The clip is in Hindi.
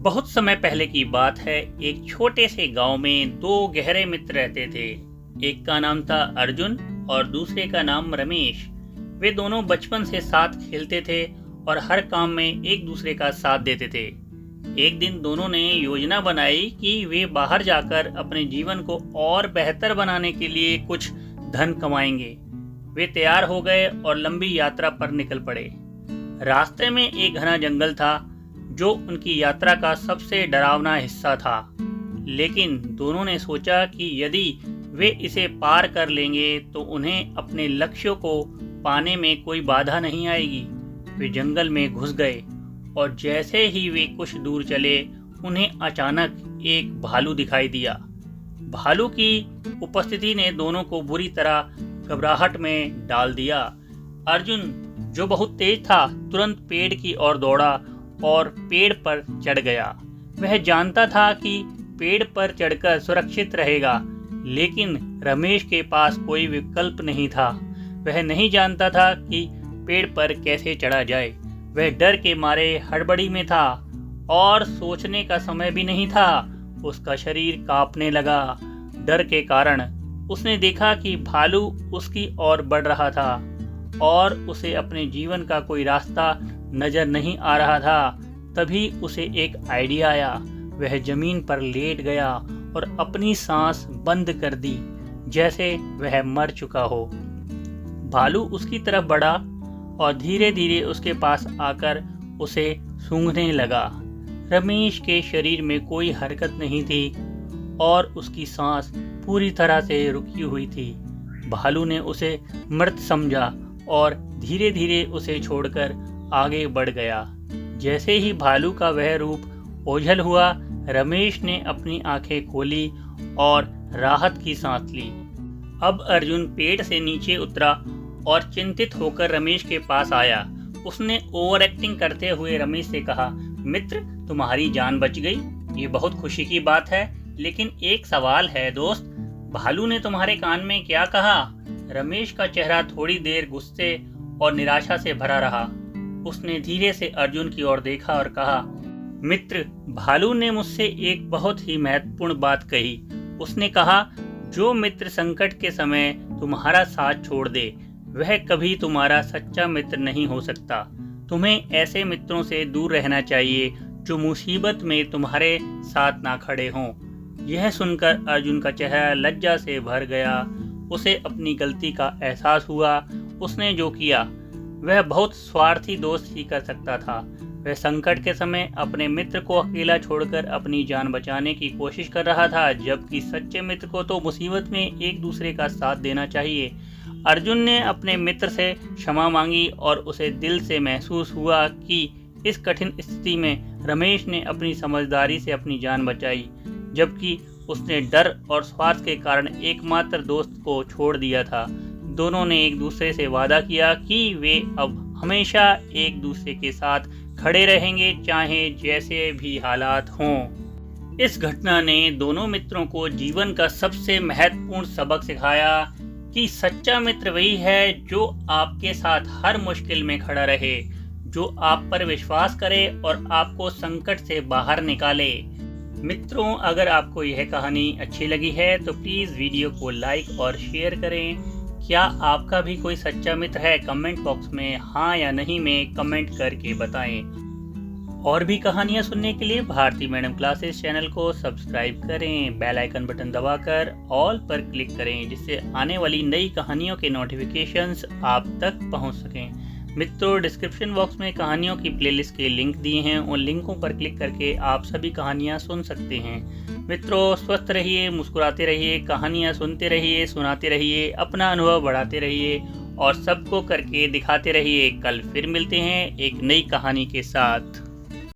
बहुत समय पहले की बात है। एक छोटे से गांव में दो गहरे मित्र रहते थे। एक का नाम था अर्जुन और दूसरे का नाम रमेश। वे दोनों बचपन से साथ खेलते थे और हर काम में एक दूसरे का साथ देते थे। एक दिन दोनों ने योजना बनाई कि वे बाहर जाकर अपने जीवन को और बेहतर बनाने के लिए कुछ धन कमाएंगे। वे तैयार हो गए और लंबी यात्रा पर निकल पड़े। रास्ते में एक घना जंगल था जो उनकी यात्रा का सबसे डरावना हिस्सा था, लेकिन दोनों ने सोचा कि यदि वे इसे पार कर लेंगे तो उन्हें अपने लक्ष्यों को पाने में कोई बाधा नहीं आएगी। वे जंगल में घुस गए और जैसे ही वे कुछ दूर चले, उन्हें अचानक एक भालू दिखाई दिया। भालू की उपस्थिति ने दोनों को बुरी तरह घबराहट में डाल दिया। अर्जुन, जो बहुत तेज था, तुरंत पेड़ की ओर दौड़ा और पेड़ पर चढ़ गया। वह जानता था कि पेड़ पर चढ़कर सुरक्षित रहेगा, लेकिन रमेश के पास कोई विकल्प नहीं था। वह नहीं जानता था कि पेड़ पर कैसे चढ़ा जाए। वह डर के मारे हड़बड़ी में था और सोचने का समय भी नहीं था। उसका शरीर कांपने लगा। डर के कारण उसने देखा कि भालू उसकी ओर बढ़ रहा था और उसे अपने जीवन का कोई रास्ता नजर नहीं आ रहा था। तभी उसे एक आइडिया आया। वह जमीन पर लेट गया और अपनी सांस बंद कर दी, जैसे वह मर चुका हो। भालू उसकी तरफ बढ़ा और धीरे धीरे उसके पास आकर उसे सूंघने लगा। रमेश के शरीर में कोई हरकत नहीं थी और उसकी सांस पूरी तरह से रुकी हुई थी। भालू ने उसे मृत समझा और धीरे धीरे उसे छोड़कर आगे बढ़ गया। जैसे ही भालू का वह रूप ओझल हुआ, रमेश ने अपनी आंखें खोली और राहत की सांस ली। अब अर्जुन पेड़ से नीचे उतरा और चिंतित होकर रमेश के पास आया। उसने ओवर एक्टिंग करते हुए रमेश से कहा, मित्र, तुम्हारी जान बच गई, ये बहुत खुशी की बात है, लेकिन एक सवाल है दोस्त, भालू ने तुम्हारे कान में क्या कहा? रमेश का चेहरा थोड़ी देर गुस्से और निराशा से भरा रहा। उसने धीरे से अर्जुन की ओर देखा और कहा, मित्र, भालू ने मुझसे एक बहुत ही महत्वपूर्ण बात कही। उसने कहा, जो मित्र संकट के समय तुम्हारा साथ छोड़ दे, वह कभी तुम्हारा सच्चा मित्र नहीं हो सकता। तुम्हें ऐसे मित्रों से दूर रहना चाहिए जो मुसीबत में तुम्हारे साथ ना खड़े हों। यह सुनकर अर्जुन का चेहरा लज्जा से भर गया। उसे अपनी गलती का एहसास हुआ। उसने जो किया वह बहुत स्वार्थी दोस्त ही कर सकता था। वह संकट के समय अपने मित्र को अकेला छोड़कर अपनी जान बचाने की कोशिश कर रहा था, जबकि सच्चे मित्र को तो मुसीबत में एक दूसरे का साथ देना चाहिए। अर्जुन ने अपने मित्र से क्षमा मांगी और उसे दिल से महसूस हुआ कि इस कठिन स्थिति में रमेश ने अपनी समझदारी से अपनी जान बचाई, जबकि उसने डर और स्वार्थ के कारण एकमात्र दोस्त को छोड़ दिया था। दोनों ने एक दूसरे से वादा किया कि वे अब हमेशा एक दूसरे के साथ खड़े रहेंगे, चाहे जैसे भी हालात हों। इस घटना ने दोनों मित्रों को जीवन का सबसे महत्वपूर्ण सबक सिखाया कि सच्चा मित्र वही है जो आपके साथ हर मुश्किल में खड़ा रहे, जो आप पर विश्वास करे और आपको संकट से बाहर निकाले। मित्रों, अगर आपको यह कहानी अच्छी लगी है तो प्लीज़ वीडियो को लाइक और शेयर करें। क्या आपका भी कोई सच्चा मित्र है? कमेंट बॉक्स में हाँ या नहीं में कमेंट करके बताएं। और भी कहानियाँ सुनने के लिए भारती मैडम क्लासेस चैनल को सब्सक्राइब करें। बेल आइकन बटन दबाकर ऑल पर क्लिक करें, जिससे आने वाली नई कहानियों के नोटिफिकेशंस आप तक पहुँच सकें। मित्रों, डिस्क्रिप्शन बॉक्स में कहानियों की प्लेलिस्ट के लिंक दिए हैं। उन लिंकों पर क्लिक करके आप सभी कहानियाँ सुन सकते हैं। मित्रों, स्वस्थ रहिए, मुस्कुराते रहिए, कहानियाँ सुनते रहिए, सुनाते रहिए, अपना अनुभव बढ़ाते रहिए और सबको करके दिखाते रहिए। कल फिर मिलते हैं एक नई कहानी के साथ।